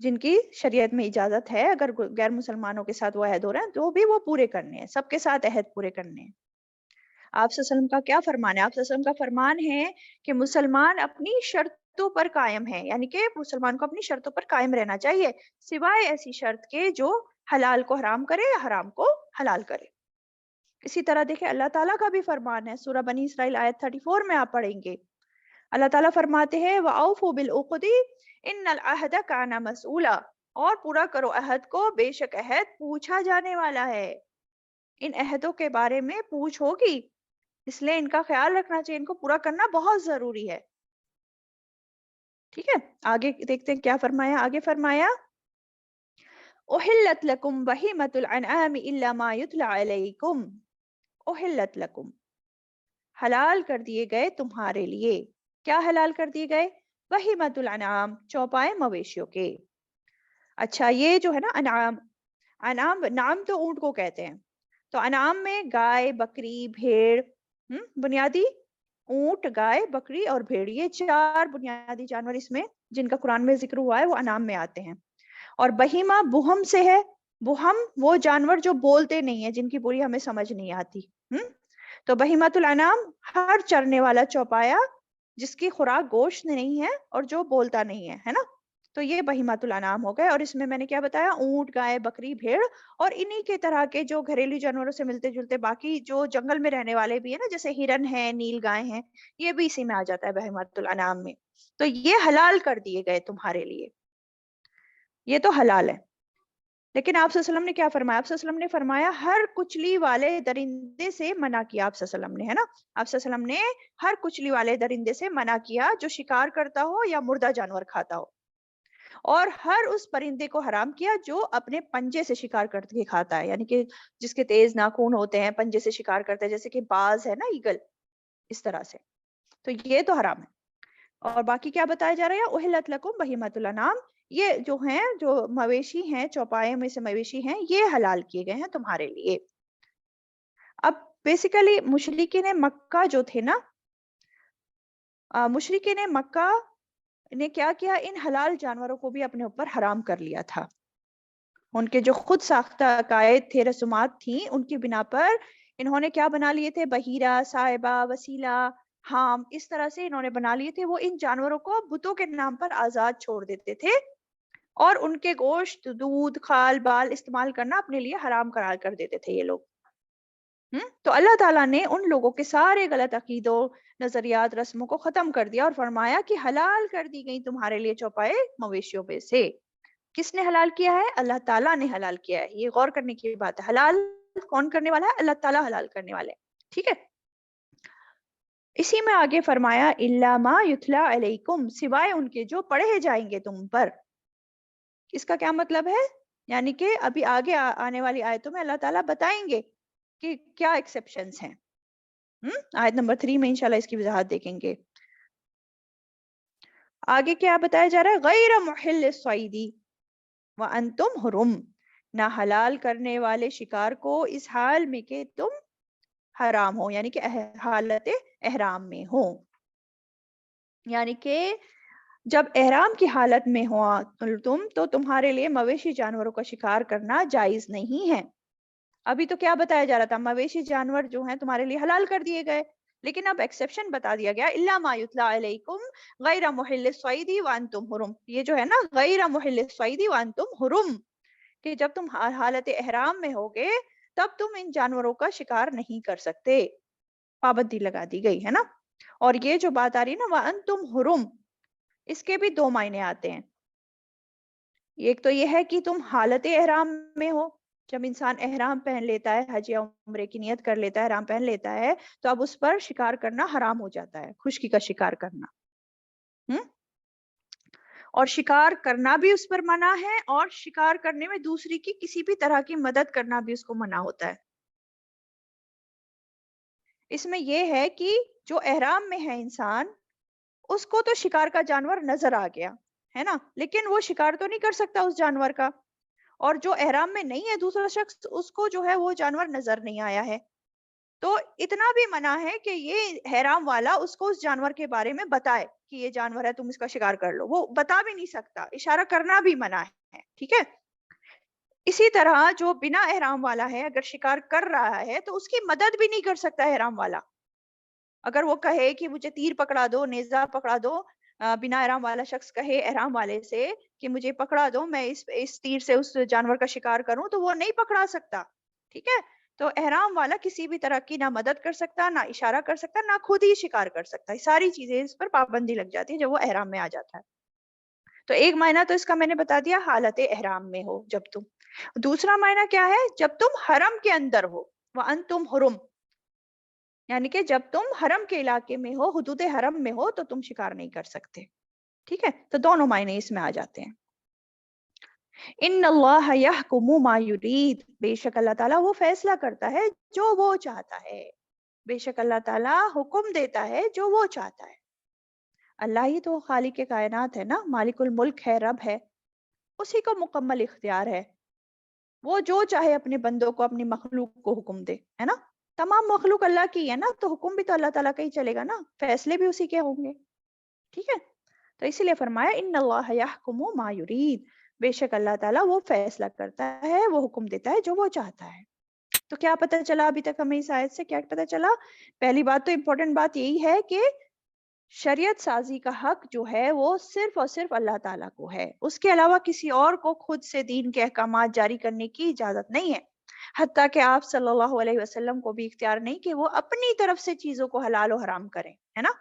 جن کی شریعت میں اجازت ہے، اگر غیر مسلمانوں کے ساتھ وہ عہد ہو رہے ہیں تو بھی وہ پورے کرنے ہیں، سب کے ساتھ عہد پورے کرنے ہیں۔ آپ صلی اللہ علیہ وسلم کا کیا فرمان ہے؟ آپ صلی اللہ علیہ وسلم کا فرمان ہے کہ مسلمان اپنی شرطوں پر قائم ہے، یعنی کہ مسلمان کو اپنی شرطوں پر قائم رہنا چاہیے، سوائے ایسی شرط کے جو حلال کو حرام کرے یا حرام کو حلال کرے۔ اسی طرح دیکھیں اللہ تعالیٰ کا بھی فرمان ہے، سورہ بنی اسرائیل آیت 34 میں آپ پڑھیں گے، اللہ تعالیٰ فرماتے ہیں وَأَوْفُوا بِالْعُقُدِ إِنَّ الْعَهْدَ كَانَ مَسْئُولًا، اور پورا کرو عہد کو، بے شک عہد پوچھا جانے والا ہے۔ ان عہدوں کے بارے میں پوچھ ہوگی، اس لیے ان کا خیال رکھنا چاہیے، ان کو پورا کرنا بہت ضروری ہے۔ ٹھیک ہے، آگے دیکھتے ہیں کیا فرمایا۔ آگے فرمایا احلت لکم بہیمۃ الانعام الا ما یتلی علیکم، احلت لکم، حلال کر دیے گئے تمہارے لیے، کیا حلال کر دیے گئے؟ بہیمۃ الانعام، چوپائے مویشیوں کے۔ اچھا یہ جو ہے نا انعام، انعام نام تو اونٹ کو کہتے ہیں، تو انعام میں گائے، بکری، بھیڑ، بنیادی اونٹ، گائے، بکری اور بھیڑ، یہ چار بنیادی جانور اس میں جن کا قرآن میں ذکر ہوا ہے وہ انعام میں آتے ہیں۔ اور بہیمہ بہم سے ہے، بہم وہ جانور جو بولتے نہیں ہیں، جن کی بولی ہمیں سمجھ نہیں آتی۔ تو بہیمۃ الانعام ہر چرنے والا چوپایا جس کی خوراک گوشت نہیں ہے اور جو بولتا نہیں ہے نا، تو یہ بہیمۃ الانعام ہو گئے۔ اور اس میں نے کیا بتایا؟ اونٹ، گائے، بکری، بھیڑ، اور انہی کے طرح کے جو گھریلو جانوروں سے ملتے جلتے باقی جو جنگل میں رہنے والے بھی ہیں نا، جیسے ہرن ہے، نیل گائے ہیں، یہ بھی اسی میں آ جاتا ہے بہیمۃ الانعام میں۔ تو یہ حلال کر دیے گئے تمہارے لیے، یہ تو حلال ہے۔ لیکن آپ صلی اللہ علیہ وسلم نے کیا فرمایا؟ آپ صلی اللہ علیہ وسلم نے فرمایا ہر کچلی والے درندے سے منع کیا۔ آپ صلی اللہ علیہ وسلم نے، ہے نا، آپ صلی اللہ علیہ وسلم نے ہر کچلی والے درندے سے منع کیا جو شکار کرتا ہو یا مردہ جانور کھاتا ہو، اور ہر اس پرندے کو حرام کیا جو اپنے پنجے سے شکار کر کے کھاتا ہے، یعنی کہ جس کے تیز ناخون ہوتے ہیں، پنجے سے شکار کرتے ہیں، جیسے کہ باز ہے نا، ایگل، اس طرح سے، تو یہ تو حرام ہے۔ اور باقی کیا بتایا جا رہا ہے؟ احلت لکم بہیمۃ الانعام، یہ جو ہیں، جو مویشی ہیں، چوپائے میں سے مویشی ہیں، یہ حلال کیے گئے ہیں تمہارے لیے۔ اب بیسیکلی مشرکین مکہ جو تھے نا، مشرکین مکہ نے کیا کیا؟ ان حلال جانوروں کو بھی اپنے اوپر حرام کر لیا تھا۔ ان کے جو خود ساختہ عقائد تھے، رسومات تھیں، ان کی بنا پر انہوں نے کیا بنا لیے تھے؟ بحیرہ، صاحبہ، وسیلہ، ہام، اس طرح سے انہوں نے بنا لیے تھے۔ وہ ان جانوروں کو بتوں کے نام پر آزاد چھوڑ دیتے تھے اور ان کے گوشت، دودھ، کھال، بال استعمال کرنا اپنے لیے حرام قرار کر دیتے تھے یہ لوگ۔ تو اللہ تعالیٰ نے ان لوگوں کے سارے غلط عقیدوں، نظریات، رسموں کو ختم کر دیا اور فرمایا کہ حلال کر دی گئی تمہارے لیے چوپائے مویشیوں میں سے۔ کس نے حلال کیا ہے؟ اللہ تعالیٰ نے حلال کیا ہے۔ یہ غور کرنے کی بات ہے، حلال کون کرنے والا ہے؟ اللہ تعالیٰ حلال کرنے والے، ٹھیک ہے۔ اسی میں آگے فرمایا الا ما یتلا علیکم، سوائے ان کے جو پڑھے جائیں گے تم پر۔ اس کا کیا مطلب ہے؟ یعنی کہ ابھی آگے آنے والی آیتوں میں اللہ تعالیٰ بتائیں گے کہ کیا ایکسیپشنز ہیں۔ آیت نمبر 3 میں انشاءاللہ اس کی وضاحت دیکھیں گے۔ آگے کیا بتایا جا رہا ہے؟ غیر محل الصید وانتم حرم، نہ حلال کرنے والے شکار کو اس حال میں کہ تم حرام ہو، یعنی کہ حالت احرام میں ہو، یعنی کہ جب احرام کی حالت میں ہو تم تو تمہارے لیے مویشی جانوروں کا شکار کرنا جائز نہیں ہے۔ ابھی تو کیا بتایا جا رہا تھا؟ مویشی جانور جو ہیں تمہارے لیے حلال کر دیے گئے، لیکن اب ایکسیپشن بتا دیا گیا الا ما یتلا علیکم غیر محل الصید وانتم حرم۔ یہ جو ہے نا غیر محل الصید وانتم حرم، کہ جب تم حالت احرام میں ہوگے تب تم ان جانوروں کا شکار نہیں کر سکتے، پابندی لگا دی گئی ہے نا۔ اور یہ جو بات آ رہی ہے نا وانتم حرم، اس کے بھی دو معنی آتے ہیں۔ ایک تو یہ ہے کہ تم حالت احرام میں ہو، جب انسان احرام پہن لیتا ہے، حج یا عمرے کی نیت کر لیتا ہے، احرام پہن لیتا ہے، تو اب اس پر شکار کرنا حرام ہو جاتا ہے، خشکی کا شکار کرنا۔ اور شکار کرنا بھی اس پر منع ہے، اور شکار کرنے میں دوسری کی کسی بھی طرح کی مدد کرنا بھی اس کو منع ہوتا ہے۔ اس میں یہ ہے کہ جو احرام میں ہے انسان، اس کو تو شکار کا جانور نظر آ گیا ہے نا، لیکن وہ شکار تو نہیں کر سکتا اس جانور کا۔ اور جو احرام میں نہیں ہے دوسرا شخص، اس کو جو ہے وہ جانور نظر نہیں آیا ہے، تو اتنا بھی منع ہے کہ یہ حرام والا اس کو اس جانور کے بارے میں بتائے کہ یہ جانور ہے، تم اس کا شکار کر لو، وہ بتا بھی نہیں سکتا، اشارہ کرنا بھی منع ہے، ٹھیک ہے۔ اسی طرح جو بنا احرام والا ہے اگر شکار کر رہا ہے تو اس کی مدد بھی نہیں کر سکتا احرام والا۔ اگر وہ کہے کہ مجھے تیر پکڑا دو، نیزہ پکڑا دو، بنا احرام والا شخص کہے احرام والے سے کہ مجھے پکڑا دو، میں اس تیر سے اس جانور کا شکار کروں، تو وہ نہیں پکڑا سکتا، ٹھیک ہے۔ تو احرام والا کسی بھی طرح کی نہ مدد کر سکتا، نہ اشارہ کر سکتا، نہ خود ہی شکار کر سکتا، یہ ساری چیزیں اس پر پابندی لگ جاتی ہے جب وہ احرام میں آ جاتا ہے۔ تو ایک معنی تو اس کا میں نے بتا دیا، حالت احرام میں ہو جب تم۔ دوسرا معنی کیا ہے؟ جب تم حرم کے اندر ہو، وَأَنْتُمْ حُرُمْ، یعنی کہ جب تم حرم کے علاقے میں ہو، حدود حرم میں ہو، تو تم شکار نہیں کر سکتے، ٹھیک ہے۔ تو دونوں معنی اس میں آ جاتے ہیں۔ ان اللہ یحکم ما یرید، بے شک اللہ تعالیٰ وہ فیصلہ کرتا ہے جو وہ چاہتا ہے، بے شک اللہ تعالیٰ حکم دیتا ہے جو وہ چاہتا ہے۔ اللہ ہی تو خالق کائنات ہے نا، مالک الملک ہے، رب ہے، اسی کو مکمل اختیار ہے، وہ جو چاہے اپنے بندوں کو، اپنی مخلوق کو حکم دے، ہے نا۔ تمام مخلوق اللہ کی ہے نا، تو حکم بھی تو اللہ تعالیٰ کا ہی چلے گا نا، فیصلے بھی اسی کے ہوں گے، ٹھیک ہے۔ تو اسی لیے فرمایا ان اللہ یحکم ما یرید، بے شک اللہ تعالیٰ وہ فیصلہ کرتا ہے، وہ حکم دیتا ہے جو وہ چاہتا ہے۔ تو کیا پتہ چلا ابھی تک ہمیں اس آیت سے؟ کیا پتہ چلا؟ پہلی بات تو امپورٹنٹ بات یہی ہے کہ شریعت سازی کا حق جو ہے وہ صرف اور صرف اللہ تعالیٰ کو ہے، اس کے علاوہ کسی اور کو خود سے دین کے احکامات جاری کرنے کی اجازت نہیں ہے، حتیٰ کہ آپ صلی اللہ علیہ وسلم کو بھی اختیار نہیں کہ وہ اپنی طرف سے چیزوں کو حلال و حرام کریں، ہے نا۔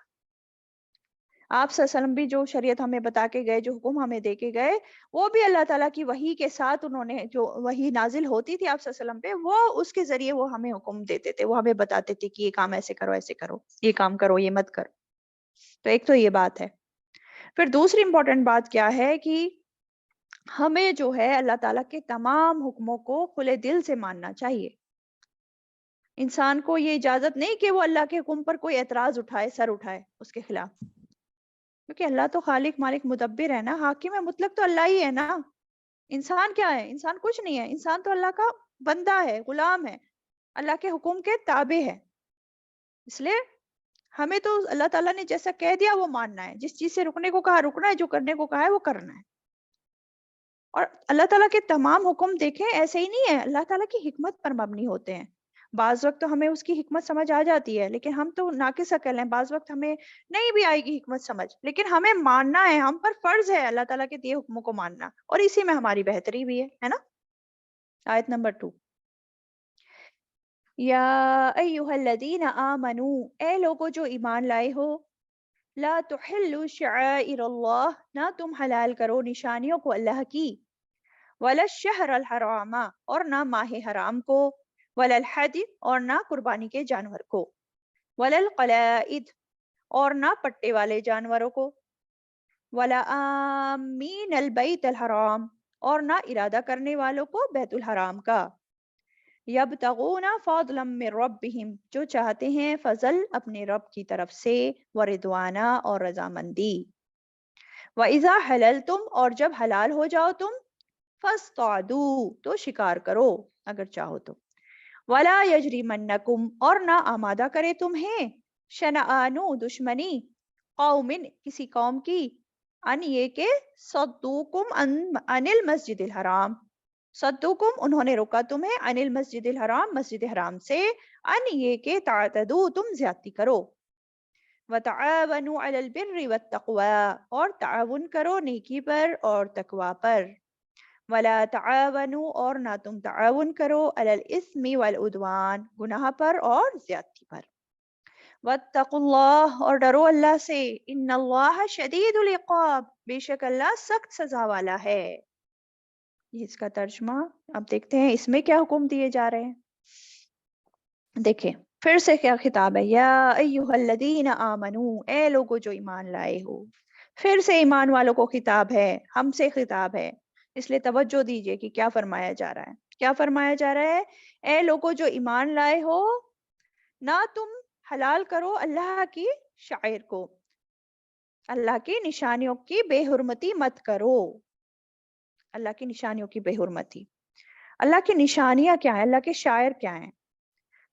آپ صلی اللہ علیہ وسلم بھی جو شریعت ہمیں بتا کے گئے، جو حکم ہمیں دے کے گئے، وہ بھی اللہ تعالیٰ کی وحی کے ساتھ، انہوں نے جو وحی نازل ہوتی تھی آپ صلی اللہ علیہ وسلم پہ، وہ اس کے ذریعے وہ ہمیں حکم دیتے تھے، وہ ہمیں بتاتے تھے کہ یہ کام ایسے کرو، ایسے کرو، یہ کام کرو، یہ مت کرو۔ تو ایک تو یہ بات ہے۔ پھر دوسری امپورٹنٹ بات کیا ہے کہ ہمیں جو ہے اللہ تعالیٰ کے تمام حکموں کو کھلے دل سے ماننا چاہیے۔ انسان کو یہ اجازت نہیں کہ وہ اللہ کے حکم پر کوئی اعتراض اٹھائے، سر اٹھائے اس کے خلاف، کیونکہ اللہ تو خالق مالک مدبر ہے نا، حاکم ہے مطلق تو اللہ ہی ہے نا۔ انسان کیا ہے؟ انسان کچھ نہیں ہے، انسان تو اللہ کا بندہ ہے، غلام ہے، اللہ کے حکم کے تابع ہے۔ اس لیے ہمیں تو اللہ تعالیٰ نے جیسا کہہ دیا وہ ماننا ہے، جس چیز سے رکنے کو کہا رکنا ہے، جو کرنے کو کہا ہے وہ کرنا ہے۔ اور اللہ تعالیٰ کے تمام حکم دیکھیں ایسے ہی نہیں ہے، اللہ تعالیٰ کی حکمت پر مبنی ہوتے ہیں۔ بعض وقت تو ہمیں اس کی حکمت سمجھ آ جاتی ہے، لیکن ہم تو ناقص عقل ہیں، بعض وقت ہمیں نہیں بھی آئے گی حکمت سمجھ، لیکن ہمیں ماننا ہے، ہم پر فرض ہے اللہ تعالیٰ کے دیے حکموں کو ماننا، اور اسی میں ہماری بہتری بھی ہے نا۔ آیت نمبر 2، یا ایہا الذین آمنو، اے لوگو جو ایمان لائے ہو، لا تحلوا شعائر اللہ، نہ تم حلال کرو نشانیوں کو اللہ کی، ولا الشہر الحرام، اور نہ ماہ حرام کو، ولا الحدی، اور نہ قربانی کے جانور کو، ولا القلائد، اور نہ پٹے والے جانوروں کو، ولا آمین البیت الحرام، اور نہ ارادہ کرنے والوں کو بیت الحرام کا، یبتغون فضلا من ربہم، جو چاہتے ہیں فضل اپنے رب کی طرف سے، ورضوانا، اور رضامندی، وَإِذَا حَلَلْتُمْ، اور جب حلال ہو جاؤ تم، فَاسْتَعْدُوا، تو شکار کرو اگر چاہو تو، وَلَا يَجْرِمَنَّكُمْ، اور نہ آمادہ کرے تمہیں، شَنَآنُ، دشمنی، قوم، کسی قوم کی، ان یہ کہ صدوکم عن المسجد الحرام، صدوکم، انہوں نے روکا تمہیں، عن المسجد الحرام، مسجد حرام سے، ان یہ کہ تعتدوا، تم زیادتی کرو، وَتَعَاوَنُوا عَلَى الْبِرِّ وَالتَّقْوَى، اور تعاون کرو نیکی پر اور تقوی پر، وَلَا تَعَاوَنُوا، اور نہ تم تعاون کرو، عَلَى الْإِثْمِ وَالْعُدْوَانِ، گناہ پر اور زیادتی پر، وَاتَّقُوا اللَّهَ، اور ڈرو اللہ سے، إِنَّ اللَّهَ شَدِيدُ الْعِقَابِ، بے شک اللہ سخت سزا والا ہے۔ یہ اس کا ترجمہ۔ اب دیکھتے ہیں اس میں کیا حکم دیے جا رہے ہیں۔ دیکھیں پھر سے کیا خطاب ہے، یا ایہا الذین آمنو، اے لوگو جو ایمان لائے ہو، پھر سے ایمان والوں کو خطاب ہے، ہم سے خطاب ہے، اس لیے توجہ دیجئے کہ کیا فرمایا جا رہا ہے۔ کیا فرمایا جا رہا ہے؟ اے لوگو جو ایمان لائے ہو، نہ تم حلال کرو اللہ کی شعائر کو، اللہ کی نشانیوں کی بے حرمتی مت کرو، اللہ کی نشانیوں کی بے حرمتی۔ اللہ کی نشانیاں کیا ہیں؟ اللہ کے شاعر کیا ہیں؟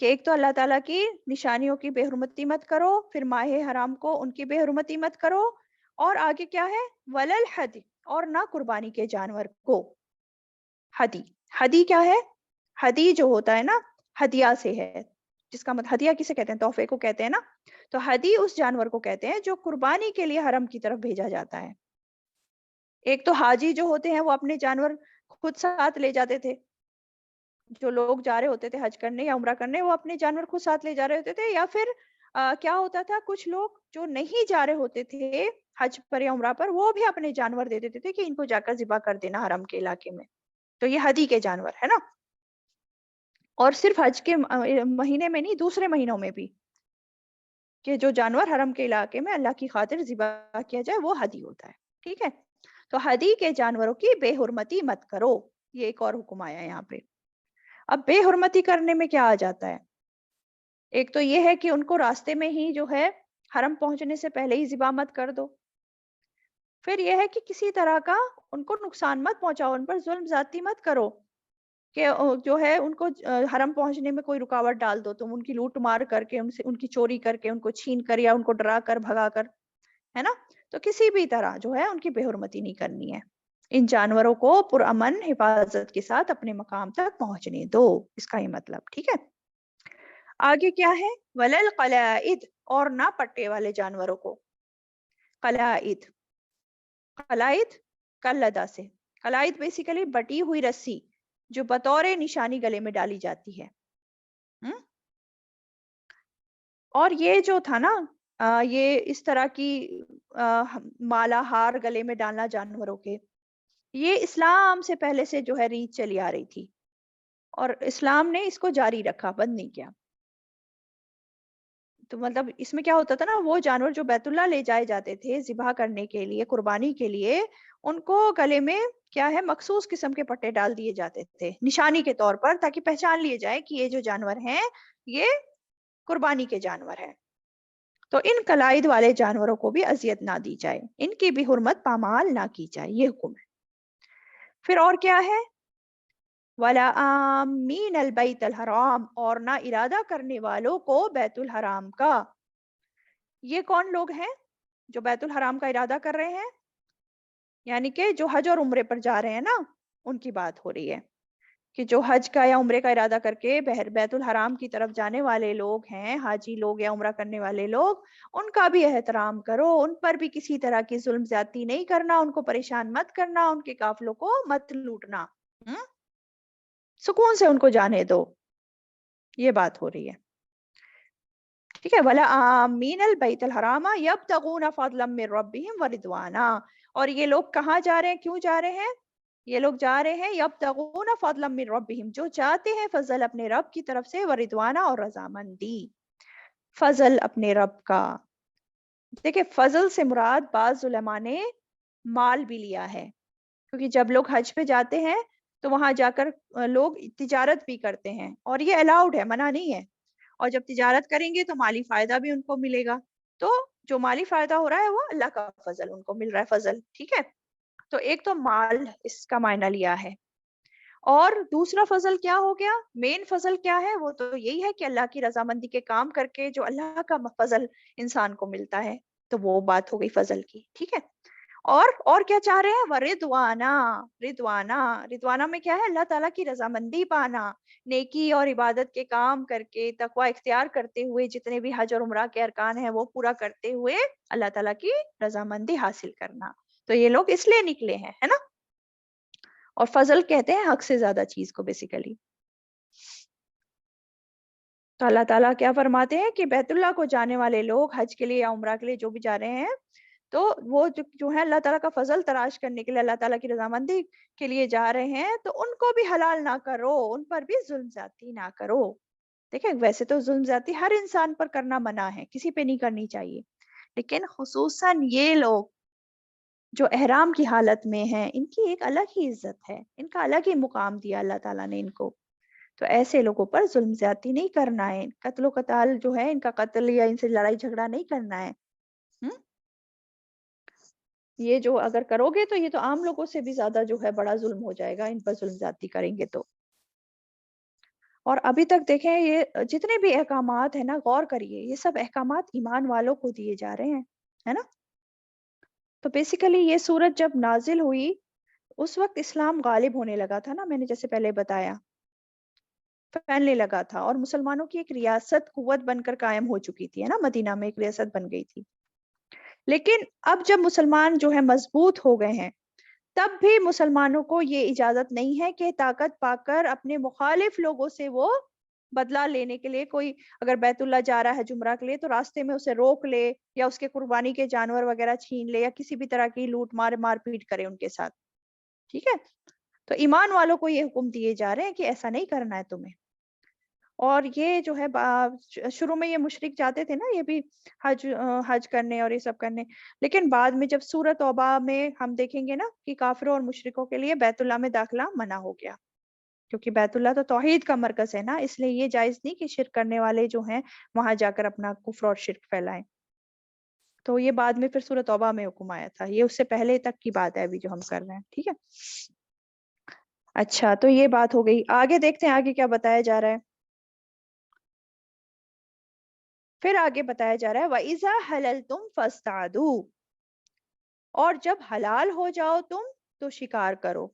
کہ ایک تو اللہ تعالیٰ کی نشانیوں کی بے حرمتی مت کرو، پھر ماہ حرام کو ان کی بے حرمتی مت کرو، اور آگے کیا ہے؟ ولل حدی، اور نہ قربانی کے جانور کو۔ حدی، حدی کیا ہے؟ حدی جو ہوتا ہے نا، ہدیہ سے ہے، جس کا مطلب ہدیہ کسے کہتے ہیں؟ تحفے کو کہتے ہیں نا۔ تو حدی اس جانور کو کہتے ہیں جو قربانی کے لیے حرم کی طرف بھیجا جاتا ہے۔ ایک تو حاجی جو ہوتے ہیں وہ اپنے جانور خود ساتھ لے جاتے تھے، جو لوگ جا رہے ہوتے تھے حج کرنے یا عمرہ کرنے، وہ اپنے جانور خود ساتھ لے جا رہے ہوتے تھے، یا پھر کیا ہوتا تھا، کچھ لوگ جو نہیں جا رہے ہوتے تھے حج پر یا عمرہ پر، وہ بھی اپنے جانور دے دیتے تھے کہ ان کو جا کر ذبح کر دینا حرم کے علاقے میں۔ تو یہ ہدی کے جانور ہے نا۔ اور صرف حج کے مہینے میں نہیں، دوسرے مہینوں میں بھی، کہ جو جانور حرم کے علاقے میں اللہ کی خاطر ذبح کیا جائے وہ ہدی ہوتا ہے، ٹھیک ہے۔ تو ہدی کے جانوروں کی بے حرمتی مت کرو، یہ ایک اور حکم آیا یہاں پہ۔ اب بے حرمتی کرنے میں کیا آ جاتا ہے؟ ایک تو یہ ہے کہ ان کو راستے میں ہی جو ہے حرم پہنچنے سے پہلے ہی ذبح مت کر دو۔ پھر یہ ہے کہ کسی طرح کا ان کو نقصان مت پہنچاؤ، ان پر ظلم زیادتی مت کرو کہ جو ہے ان کو حرم پہنچنے میں کوئی رکاوٹ ڈال دو، تم ان کی لوٹ مار کر کے، ان سے ان کی چوری کر کے، ان کو چھین کر یا ان کو ڈرا کر بھگا کر، ہے نا۔ تو کسی بھی طرح جو ہے ان کی بے حرمتی نہیں کرنی ہے۔ ان جانوروں کو پرامن حفاظت کے ساتھ اپنے مقام تک پہنچنے دو، اس کا یہ مطلب، ٹھیک ہے۔ آگے کیا ہے؟ ولل قلائد، اور نہ پٹے والے جانوروں کو۔ قلائد، قلائد کلدا سے، قلائد بیسیکلی بٹی ہوئی رسی جو بطور نشانی گلے میں ڈالی جاتی ہے۔ ہم؟ اور یہ جو تھا نا، یہ اس طرح کی مالا ہار گلے میں ڈالنا جانوروں کے، یہ اسلام سے پہلے سے جو ہے ریت چلی آ رہی تھی، اور اسلام نے اس کو جاری رکھا، بند نہیں کیا۔ تو مطلب اس میں کیا ہوتا تھا نا، وہ جانور جو بیت اللہ لے جائے جاتے تھے ذبح کرنے کے لیے، قربانی کے لیے، ان کو گلے میں کیا ہے، مخصوص قسم کے پٹے ڈال دیے جاتے تھے نشانی کے طور پر، تاکہ پہچان لیے جائے کہ یہ جو جانور ہیں یہ قربانی کے جانور ہیں۔ تو ان قلائد والے جانوروں کو بھی اذیت نہ دی جائے، ان کی بھی حرمت پامال نہ کی جائے، یہ حکم ہے۔ پھر اور کیا ہے؟ وَلَا آمِّينَ الْبَيْتَ الْحَرَامَ، اور نہ ارادہ کرنے والوں کو بیت الحرام کا۔ یہ کون لوگ ہیں جو بیت الحرام کا ارادہ کر رہے ہیں؟ یعنی کہ جو حج اور عمرے پر جا رہے ہیں نا، ان کی بات ہو رہی ہے کہ جو حج کا یا عمرے کا ارادہ کر کے بیت الحرام کی طرف جانے والے لوگ ہیں، حاجی لوگ یا عمرہ کرنے والے لوگ، ان کا بھی احترام کرو، ان پر بھی کسی طرح کی ظلم زیادتی نہیں کرنا، ان کو پریشان مت کرنا، ان کے قافلوں کو مت لوٹنا، سکون سے ان کو جانے دو، یہ بات ہو رہی ہے، ٹھیک ہے۔ وَلَا آمِّينَ الْبَيْتَ الْحَرَامَ يَبْتَغُونَ فَضْلًا مِّن رَّبِّهِمْ وَرِضْوَانًا، اور یہ لوگ کہاں جا رہے ہیں، کیوں جا رہے ہیں؟ یہ لوگ جا رہے ہیں یبتغون فضلا من ربہم، جو چاہتے ہیں فضل اپنے رب کی طرف سے، ورضوانا، اور رضامندی، فضل اپنے رب کا۔ دیکھیں فضل سے مراد بعض علماء نے مال بھی لیا ہے، کیونکہ جب لوگ حج پہ جاتے ہیں تو وہاں جا کر لوگ تجارت بھی کرتے ہیں، اور یہ الاؤڈ ہے، منع نہیں ہے، اور جب تجارت کریں گے تو مالی فائدہ بھی ان کو ملے گا، تو جو مالی فائدہ ہو رہا ہے وہ اللہ کا فضل ان کو مل رہا ہے، فضل، ٹھیک ہے۔ تو ایک تو مال اس کا معنی لیا ہے، اور دوسرا فضل کیا ہو گیا؟ مین فضل کیا ہے؟ وہ تو یہی ہے کہ اللہ کی رضامندی کے کام کر کے جو اللہ کا فضل انسان کو ملتا ہے، تو وہ بات ہو گئی فضل کی، ٹھیک ہے۔ اور کیا چاہ رہے ہیں؟ وَرِضْوَانًا، رضوانہ، رضوانہ میں کیا ہے؟ اللہ تعالیٰ کی رضامندی پانا، نیکی اور عبادت کے کام کر کے، تقوی اختیار کرتے ہوئے، جتنے بھی حج اور عمرہ کے ارکان ہیں وہ پورا کرتے ہوئے اللہ تعالیٰ کی رضامندی حاصل کرنا، تو یہ لوگ اس لیے نکلے ہیں، ہے نا۔ اور فضل کہتے ہیں حق سے زیادہ چیز کو بیسیکلی۔ تو اللہ تعالیٰ کیا فرماتے ہیں کہ بیت اللہ کو جانے والے لوگ حج کے لیے یا عمرہ کے لیے جو بھی جا رہے ہیں، تو وہ جو ہے اللہ تعالیٰ کا فضل تلاش کرنے کے لیے، اللہ تعالیٰ کی رضامندی کے لیے جا رہے ہیں، تو ان کو بھی حلال نہ کرو، ان پر بھی ظلم زیادتی نہ کرو۔ دیکھیں ویسے تو ظلم زیادتی ہر انسان پر کرنا منع ہے، کسی پہ نہیں کرنی چاہیے، لیکن خصوصاً یہ لوگ جو احرام کی حالت میں ہیں، ان کی ایک الگ ہی عزت ہے، ان کا الگ ہی مقام دیا اللہ تعالیٰ نے ان کو، تو ایسے لوگوں پر ظلم زیادتی نہیں کرنا ہے، قتل و قتال جو ہے ان کا قتل یا ان سے لڑائی جھگڑا نہیں کرنا ہے۔ ہم؟ یہ جو اگر کرو گے تو یہ تو عام لوگوں سے بھی زیادہ جو ہے بڑا ظلم ہو جائے گا، ان پر ظلم زیادتی کریں گے تو۔ اور ابھی تک دیکھیں یہ جتنے بھی احکامات ہیں نا، غور کریے، یہ سب احکامات ایمان والوں کو دیے جا رہے ہیں، ہے نا؟ تو بیسیکلی یہ سورت جب نازل ہوئی اس وقت اسلام غالب ہونے لگا تھا نا، میں نے جیسے پہلے بتایا، پھیلنے لگا تھا، اور مسلمانوں کی ایک ریاست قوت بن کر قائم ہو چکی تھی، ہے نا، مدینہ میں ایک ریاست بن گئی تھی۔ لیکن اب جب مسلمان جو ہے مضبوط ہو گئے ہیں، تب بھی مسلمانوں کو یہ اجازت نہیں ہے کہ طاقت پا کر اپنے مخالف لوگوں سے وہ بدلہ لینے کے لیے، کوئی اگر بیت اللہ جا رہا ہے جمرہ کے لیے تو راستے میں اسے روک لے، یا اس کے قربانی کے جانور وغیرہ چھین لے، یا کسی بھی طرح کی لوٹ مار پیٹ کرے ان کے ساتھ، ٹھیک ہے؟ تو ایمان والوں کو یہ حکم دیے جا رہے ہیں کہ ایسا نہیں کرنا ہے تمہیں۔ اور یہ جو ہے شروع میں یہ مشرک جاتے تھے نا، یہ بھی حج کرنے اور یہ سب کرنے، لیکن بعد میں جب سورۃ توبہ میں ہم دیکھیں گے نا کہ کافروں اور مشرکوں کے لیے بیت اللہ میں داخلہ منع ہو گیا، کیونکہ بیت اللہ تو توحید کا مرکز ہے نا، اس لیے یہ جائز نہیں کہ شرک کرنے والے جو ہیں وہاں جا کر اپنا کفر اور شرک پھیلائیں۔ تو یہ بعد میں پھر سورۃ توبہ میں حکم آیا تھا، یہ اس سے پہلے تک کی بات ہے ابھی جو ہم کر رہے ہیں، ٹھیک ہے؟ اچھا، تو یہ بات ہو گئی، آگے دیکھتے ہیں آگے کیا بتایا جا رہا ہے۔ پھر آگے بتایا جا رہا ہے وَإِذَا حَلَلْتُمْ فَاصْطَادُوا، اور جب حلال ہو جاؤ تم تو شکار کرو۔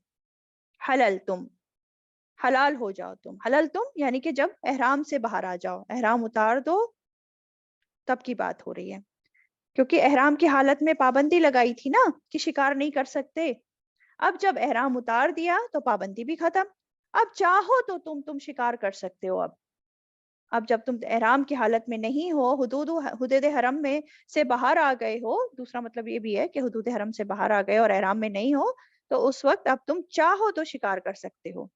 حلل تم، حلال ہو جاؤ تم، حلل تم یعنی کہ جب احرام سے باہر آ جاؤ، احرام اتار دو، تب کی بات ہو رہی ہے، کیونکہ احرام کی حالت میں پابندی لگائی تھی نا کہ شکار نہیں کر سکتے۔ اب جب احرام اتار دیا تو پابندی بھی ختم، اب چاہو تو تم شکار کر سکتے ہو۔ اب جب تم احرام کی حالت میں نہیں ہو، حدود حرم میں سے باہر آ گئے ہو، دوسرا مطلب یہ بھی ہے کہ حدود حرم سے باہر آ گئے اور احرام میں نہیں ہو، تو اس وقت اب تم چاہو تو شکار کر سکتے ہو۔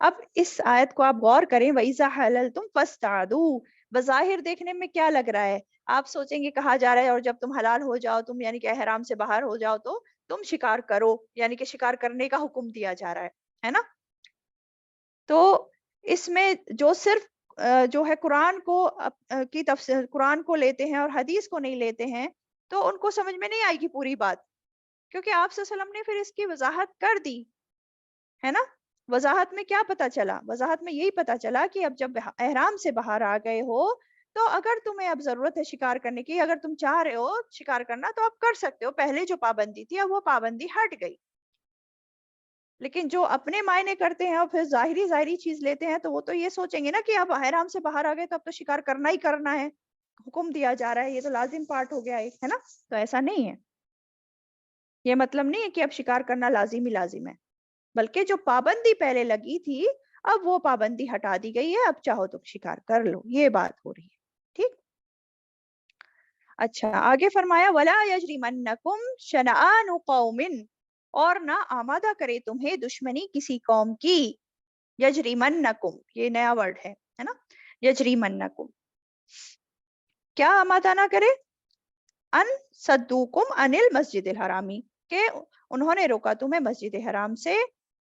اب اس آیت کو آپ غور کریں، وَإِذَا حَلَلْتُمْ فَاسْتَعْدُوا، بظاہر دیکھنے میں کیا لگ رہا ہے؟ آپ سوچیں گے کہا جا رہا ہے اور جب تم حلال ہو جاؤ تم، یعنی کہ احرام سے باہر ہو جاؤ تو تم شکار کرو، یعنی کہ شکار کرنے کا حکم دیا جا رہا ہے نا؟ تو اس میں جو صرف جو ہے قرآن کو کی تفسیر، قرآن کو لیتے ہیں اور حدیث کو نہیں لیتے ہیں، تو ان کو سمجھ میں نہیں آئے گی پوری بات، کیونکہ آپ صلی اللہ علیہ وسلم نے پھر اس کی وضاحت کر دی ہے نا۔ وضاحت میں کیا پتا چلا؟ وضاحت میں یہی پتا چلا کہ اب جب احرام سے باہر آ گئے ہو تو اگر تمہیں اب ضرورت ہے شکار کرنے کی، اگر تم چاہ رہے ہو شکار کرنا تو آپ کر سکتے ہو، پہلے جو پابندی تھی اب وہ پابندی ہٹ گئی۔ لیکن جو اپنے معنی کرتے ہیں اور پھر ظاہری چیز لیتے ہیں، تو وہ تو یہ سوچیں گے نا کہ اب احرام سے باہر آ گئے تو اب تو شکار کرنا ہی کرنا ہے، حکم دیا جا رہا ہے، یہ تو لازم پارٹ ہو گیا ہے نا۔ تو ایسا نہیں ہے، یہ مطلب نہیں ہے کہ اب شکار کرنا لازم ہے، بلکہ جو پابندی پہلے لگی تھی اب وہ پابندی ہٹا دی گئی ہے، اب چاہو تو شکار کر لو، یہ بات ہو رہی ہے، ٹھیک۔ اچھا، آگے فرمایا وَلَا يَجْرِمَنَّكُمْ شَنَآنُ قَوْمٍ، اور نہ آمادہ کرے تمہیں دشمنی کسی قوم کی۔ یجریمنکم، یہ نیا ورڈ ہے نا، یجریمنکم، کیا آمادہ نہ کرے؟ ان صدوکم عن المسجد الحرامی، کہ انہوں نے روکا تمہیں مسجد حرام سے،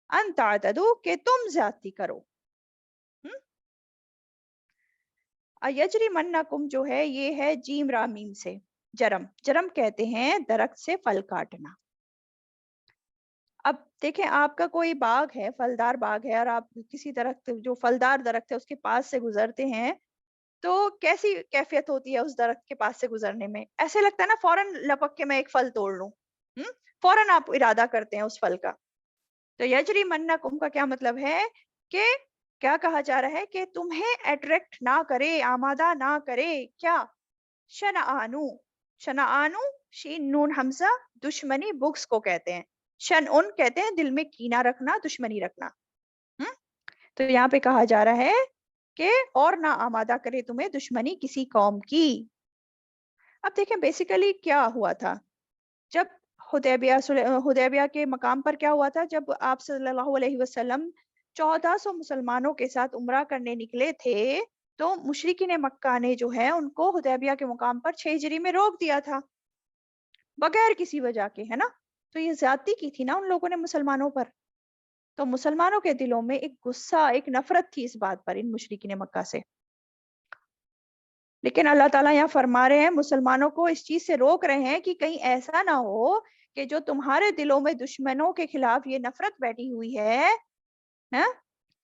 ان تعتدو، کہ تم زیادتی کرو۔ یجریمنکم جو ہے یہ ہے جیم را میم سے، جرم کہتے ہیں درخت سے پھل کاٹنا۔ اب دیکھیں آپ کا کوئی باغ ہے، پھلدار باغ ہے، اور آپ کسی درخت جو پھلدار درخت ہے اس کے پاس سے گزرتے ہیں، تو کیسی کیفیت ہوتی ہے اس درخت کے پاس سے گزرنے میں؟ ایسے لگتا ہے نا فوراً لپک کے میں ایک پھل توڑ لوں، فوراً آپ ارادہ کرتے ہیں اس پھل کا۔ تو یجری منکم کا کیا مطلب ہے کہ کیا کہا جا رہا ہے کہ تمہیں اٹریکٹ نہ کرے، آمادہ نہ کرے، کیا؟ شنآنو، شنآنو شین نون حمزہ، دشمنی بغض کو کہتے ہیں، شنعن کہتے ہیں دل میں کینہ رکھنا، دشمنی رکھنا۔ تو یہاں پہ کہا جا رہا ہے کہ اور نہ آمادہ کرے تمہیں دشمنی کسی قوم کی۔ اب دیکھیں بیسیکلی کیا ہوا تھا جب حدیبیہ کے مقام پر، کیا ہوا تھا جب آپ صلی اللہ علیہ وسلم 1400 مسلمانوں کے ساتھ عمرہ کرنے نکلے تھے، تو مشرکین مکہ نے جو ہے ان کو حدیبیہ کے مقام پر 6 ہجری میں روک دیا تھا بغیر کسی وجہ کے، ہے نا۔ تو یہ زیادتی کی تھی نا ان لوگوں نے مسلمانوں پر، تو مسلمانوں کے دلوں میں ایک غصہ، ایک نفرت تھی اس بات پر ان مشرکین مکہ سے۔ لیکن اللہ تعالیٰ یہاں فرما رہے ہیں، مسلمانوں کو اس چیز سے روک رہے ہیں کہ کہیں ایسا نہ ہو کہ جو تمہارے دلوں میں دشمنوں کے خلاف یہ نفرت بیٹھی ہوئی ہے،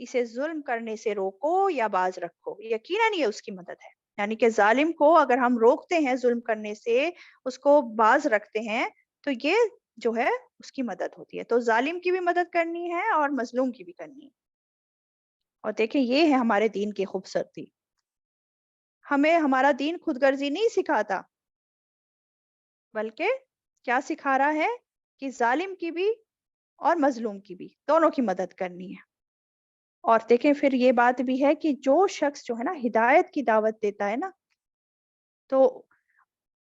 اسے ظلم کرنے سے روکو یا باز رکھو، یقیناً یہ اس کی مدد ہے۔ یعنی کہ ظالم کو اگر ہم روکتے ہیں ظلم کرنے سے، اس کو باز رکھتے ہیں، تو یہ جو ہے اس کی مدد ہوتی ہے۔ تو ظالم کی بھی مدد کرنی ہے اور مظلوم کی بھی کرنی ہے۔ اور دیکھیں یہ ہے ہمارے دین کی خوبصورتی، ہمیں ہمارا دین خود غرضی نہیں سکھاتا، بلکہ کیا سکھا رہا ہے کہ ظالم کی بھی اور مظلوم کی بھی، دونوں کی مدد کرنی ہے۔ اور دیکھیں پھر یہ بات بھی ہے کہ جو شخص جو ہے نا ہدایت کی دعوت دیتا ہے نا، تو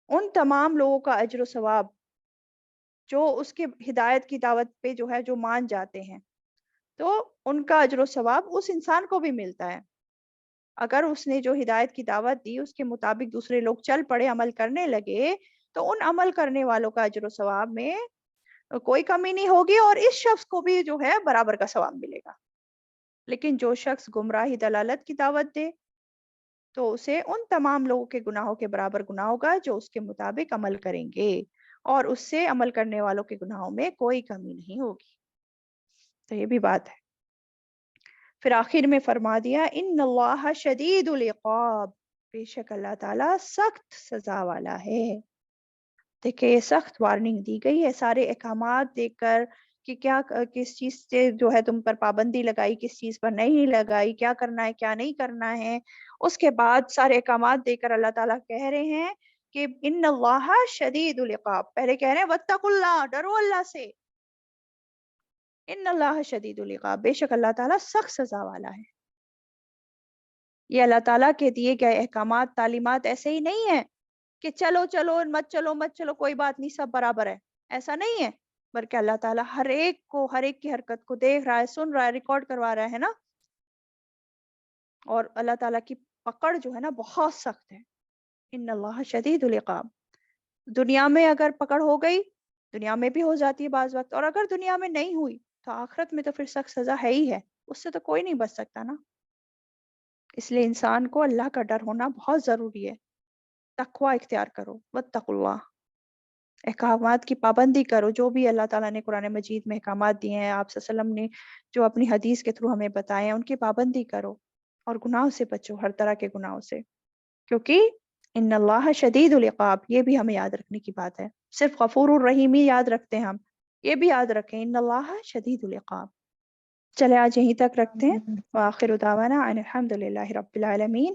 ان تمام لوگوں کا اجر و ثواب جو اس کے ہدایت کی دعوت پہ جو ہے جو مان جاتے ہیں، تو ان کا اجر و ثواب اس انسان کو بھی ملتا ہے۔ اگر اس نے جو ہدایت کی دعوت دی اس کے مطابق دوسرے لوگ چل پڑے، عمل کرنے لگے، تو ان عمل کرنے والوں کا اجر و ثواب میں کوئی کمی نہیں ہوگی، اور اس شخص کو بھی جو ہے برابر کا ثواب ملے گا۔ لیکن جو شخص گمراہی دلالت کی دعوت دے تو اسے ان تمام لوگوں کے گناہوں کے برابر گناہ ہوگا جو اس کے مطابق عمل کریں گے، اور اس سے عمل کرنے والوں کے گناہوں میں کوئی کمی نہیں ہوگی۔ تو یہ بھی بات ہے۔ پھر آخر میں فرما دیا ان اللہ شدید العقاب، بے شک اللہ تعالیٰ سخت سزا والا ہے۔ دیکھیں سخت وارننگ دی گئی ہے، سارے احکامات دے کر کہ کیا کس چیز سے جو ہے تم پر پابندی لگائی، کس چیز پر نہیں لگائی، کیا کرنا ہے کیا نہیں کرنا ہے، اس کے بعد سارے احکامات دے کر اللہ تعالیٰ کہہ رہے ہیں کہ ان اللہ شدید العقاب، پہلے کہہ رہے ہیں واتقوا اللہ، ڈرو اللہ سے، ان اللہ شدید العقاب، بے شک اللہ تعالیٰ سخت سزا والا ہے۔ یہ اللہ تعالیٰ کے دیے گئے احکامات تعلیمات ایسے ہی نہیں ہیں کہ چلو چلو مت چلو مت چلو کوئی بات نہیں سب برابر ہے، ایسا نہیں ہے، بلکہ اللہ تعالیٰ ہر ایک کو، ہر ایک کی حرکت کو دیکھ رہا ہے، سن رہا ہے، ریکارڈ کروا رہا ہے نا۔ اور اللہ تعالیٰ کی پکڑ جو ہے نا بہت سخت ہے، ان اللہ شدید العقاب۔ دنیا میں اگر پکڑ ہو گئی، دنیا میں بھی ہو جاتی ہے بعض وقت، اور اگر دنیا میں نہیں ہوئی تو آخرت میں تو پھر سخت سزا ہے ہی ہے، اس سے تو کوئی نہیں بچ سکتا نا۔ اس لیے انسان کو اللہ کا ڈر ہونا بہت ضروری ہے، تقوی اختیار کرو، واتقوا اللہ، احکامات کی پابندی کرو، جو بھی اللہ تعالیٰ نے قرآن مجید میں احکامات دیے ہیں، آپ صلی اللہ علیہ وسلم نے جو اپنی حدیث کے تھرو ہمیں بتائے ہیں ان کی پابندی کرو، اور گناہوں سے بچو، ہر طرح کے گناہوں سے، کیونکہ ان اللہ شدید العقاب، یہ بھی ہمیں یاد رکھنے کی بات ہے۔ صرف غفور الرحیم ہی یاد رکھتے ہیں ہم، یہ بھی یاد رکھیں ان اللہ شدید العقاب۔ چلے آج یہیں تک رکھتے ہیں، وآخر دعوانا ان الحمد للہ رب العالمین۔